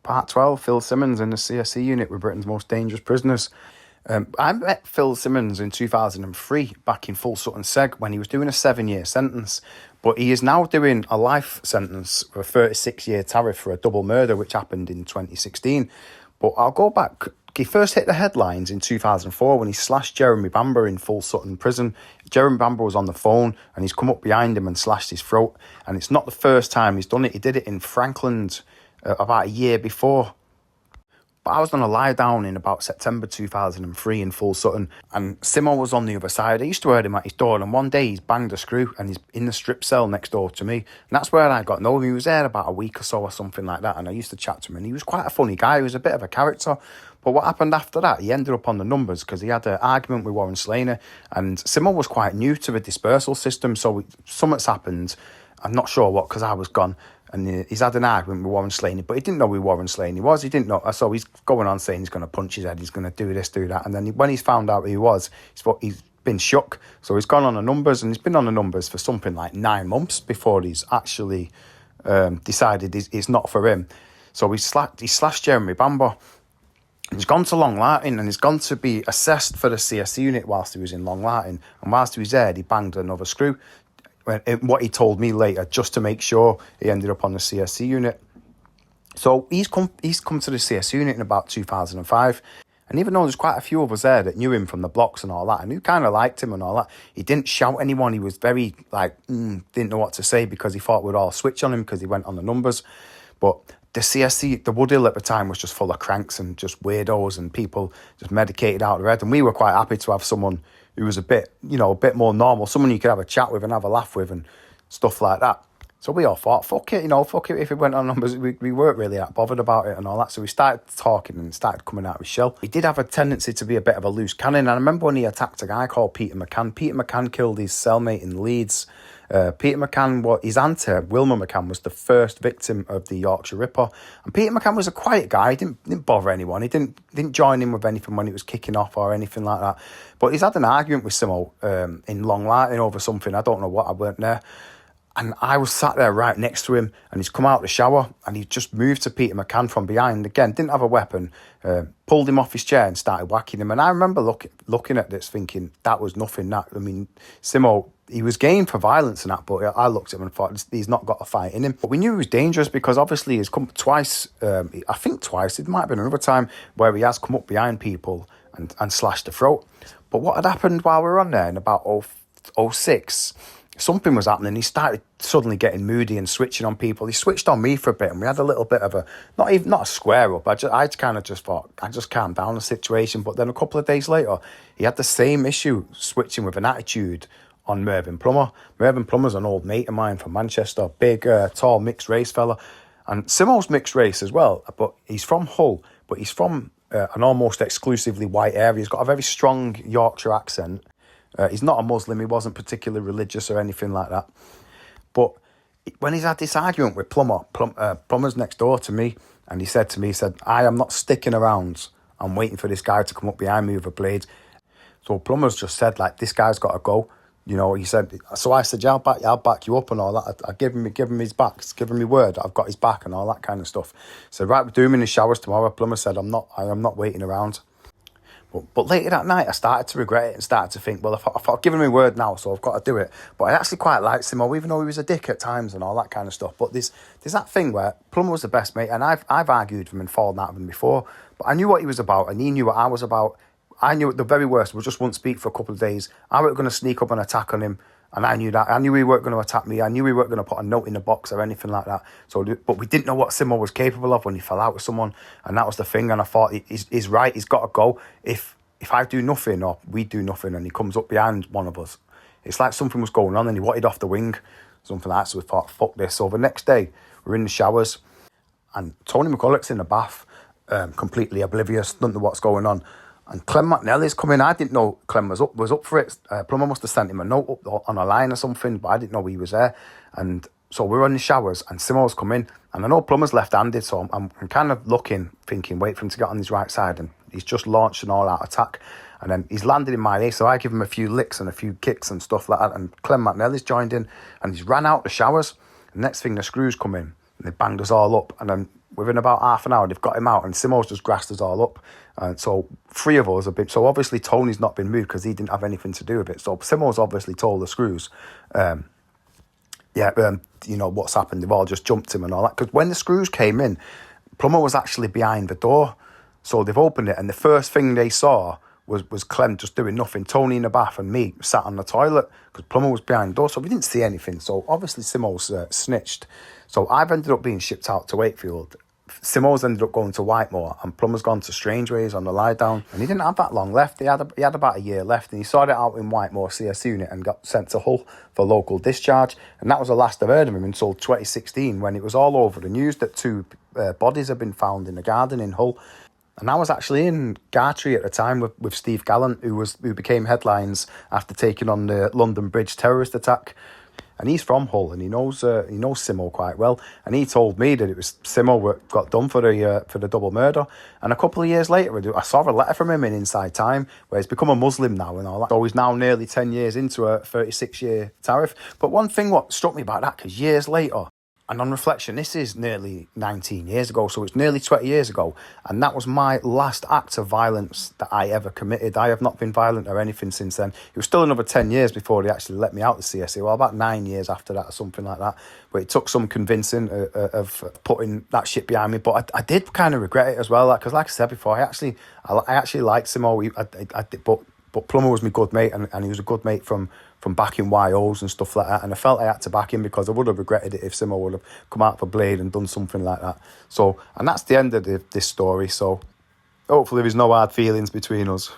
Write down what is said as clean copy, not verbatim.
Part 12, Phil Simmons in the CSC Unit with Britain's most dangerous prisoners. I met Phil Simmons in 2003 back in Full Sutton Seg when he was doing a 7-year sentence. But he is now doing a life sentence for a 36-year tariff for a double murder, which happened in 2016. But I'll go back. He first hit the headlines in 2004 when he slashed Jeremy Bamber in Full Sutton Prison. Jeremy Bamber was on the phone and he's come up behind him and slashed his throat. And it's not the first time he's done it. He did it in Frankland about a year before. But I was on a lie down in about September 2003 in Full Sutton, and Simo was on the other side. I used to hear him at his door, and one day he's banged a screw and he's in the strip cell next door to me. And that's where I got to know him. He was there about a week or so or something like that, and I used to chat to him, and he was quite a funny guy. He was a bit of a character. But what happened after that, he ended up on the numbers because he had an argument with Warren Slainer, and Simo was quite new to the dispersal system, so something's happened. I'm not sure what, because I was gone. And he's had an argument with Warren Slaney, but he didn't know who Warren Slaney was. He didn't know. So he's going on saying he's going to punch his head, he's going to do this, do that. And then when he's found out who he was, he's been shook. So he's gone on the numbers, and he's been on the numbers for something like 9 months before he's actually decided it's not for him. So he slashed Jeremy Bamber. He's gone to Long Lartin, and he's gone to be assessed for the CSC unit whilst he was in Long Lartin. And whilst he was there, he banged another screw. What he told me later, just to make sure, he ended up on the CSC unit. So he's come to the CSC unit in about 2005, and even though there's quite a few of us there that knew him from the blocks and all that, and who kind of liked him and all that, he didn't shout anyone. He was very didn't know what to say because he thought we'd all switch on him because he went on the numbers. But the CSC, the Woodhill at the time was just full of cranks and just weirdos and people just medicated out of their head, and we were quite happy to have someone who was a bit more normal, someone you could have a chat with and have a laugh with and stuff like that. So we all thought, fuck it if it went on numbers. We weren't really that bothered about it and all that. So we started talking and started coming out of his shell. He did have a tendency to be a bit of a loose cannon. And I remember when he attacked a guy called Peter McCann. Peter McCann killed his cellmate in Leeds. Peter McCann, his auntie, Wilma McCann, was the first victim of the Yorkshire Ripper. And Peter McCann was a quiet guy. He didn't bother anyone. He didn't join in with anything when it was kicking off or anything like that. But he's had an argument with Simo in Long Lartin over something. I don't know what, I weren't there. And I was sat there right next to him, and he's come out of the shower, and he just moved to Peter McCann from behind. Again, didn't have a weapon, pulled him off his chair and started whacking him. And I remember looking at this thinking, that was nothing. Simo, he was game for violence and that, but I looked at him and thought, he's not got a fight in him. But we knew he was dangerous because obviously he's come twice, I think twice, it might have been another time, where he has come up behind people and slashed the throat. But what had happened while we were on there in about 06, something was happening. He started suddenly getting moody and switching on people. He switched on me for a bit, and we had a little bit of not a square up. I kind of just thought, I just calmed down the situation. But then a couple of days later, he had the same issue, switching with an attitude on Mervyn Plummer. Mervyn Plummer's an old mate of mine from Manchester, big, tall, mixed race fella. And Simo's mixed race as well, but he's from Hull, but he's from an almost exclusively white area. He's got a very strong Yorkshire accent. He's not a Muslim. He wasn't particularly religious or anything like that. But when he's had this argument with Plummer's next door to me, and he said, I am not sticking around. I'm waiting for this guy to come up behind me with a blade. So Plummer's just said, this guy's got to go. He said, so I said, yeah, I'll back you up and all that. I give him his back, give him my word, I've got his back and all that kind of stuff. So right, we're doing him in the showers tomorrow. Plummer said, I am not waiting around. But later that night, I started to regret it and started to think, well, I've given him my word now, so I've got to do it. But I actually quite liked Simo, even though he was a dick at times and all that kind of stuff. But there's that thing where Plummer was the best mate, and I've argued with him and fallen out of him before. But I knew what he was about, and he knew what I was about. I knew at the very worst, we just wouldn't speak for a couple of days. I was going to sneak up and attack on him, and I knew that. I knew he weren't going to attack me. I knew he weren't going to put a note in the box or anything like that. But we didn't know what Simo was capable of when he fell out with someone, and that was the thing. And I thought, he's right, he's got to go. If I do nothing or we do nothing and he comes up behind one of us, it's like something was going on and he wanted off the wing, something like that. So we thought, fuck this. So the next day, we're in the showers and Tony McCulloch's in the bath, completely oblivious, doesn't know what's going on. And Clem McNally's coming. I didn't know Clem was up for it. Plummer must have sent him a note up on a line or something, but I didn't know he was there. And so we're in the showers and Simo's come in. And I know Plummer's left-handed, so I'm kind of looking, thinking, wait for him to get on his right side. And he's just launched an all-out attack. And then he's landed in my face, so I give him a few licks and a few kicks and stuff like that. And Clem McNally's joined in, and he's ran out the showers. And next thing, the screws come in, and they banged us all up. And then within about half an hour, they've got him out, and Simo's just grassed us all up. And so 3 of us have been... So obviously Tony's not been moved because he didn't have anything to do with it. So Simo's obviously told the screws, what's happened. They've all just jumped him and all that. Because when the screws came in, Plumber was actually behind the door. So they've opened it, and the first thing they saw was Clem just doing nothing. Tony in the bath and me sat on the toilet because Plumber was behind the door, so we didn't see anything. So obviously Simo's snitched. So I've ended up being shipped out to Wakefield. Simo's ended up going to Whitemore, and Plumber's gone to Strangeways on the lie down. And he didn't have that long left. He had about a year left, and he sorted it out in Whitemore CSC Unit and got sent to Hull for local discharge. And that was the last I've heard of him until 2016, when it was all over the news that 2 bodies had been found in a garden in Hull. And I was actually in Gartree at the time with Steve Gallant, who became headlines after taking on the London Bridge terrorist attack. And he's from Hull, and he knows Simo quite well. And he told me that it was Simo that got done for the double murder. And a couple of years later, I saw a letter from him in Inside Time, where he's become a Muslim now and all that. So he's now nearly 10 years into a 36-year tariff. But one thing what struck me about that, because years later, and on reflection, this is nearly 19 years ago, so it's nearly 20 years ago, and that was my last act of violence that I ever committed. I have not been violent or anything since then. It was still another 10 years before they actually let me out the CSC. Well, about 9 years after that or something like that. But it took some convincing of putting that shit behind me. But I did kind of regret it as well, because like I said before, I actually liked Simo. I did, but Plummer was my good mate, and he was a good mate from back in YOs and stuff like that. And I felt I had to back him, because I would have regretted it if Simo would have come out of a blade and done something like that. So, and that's the end of this story. So hopefully there's no hard feelings between us.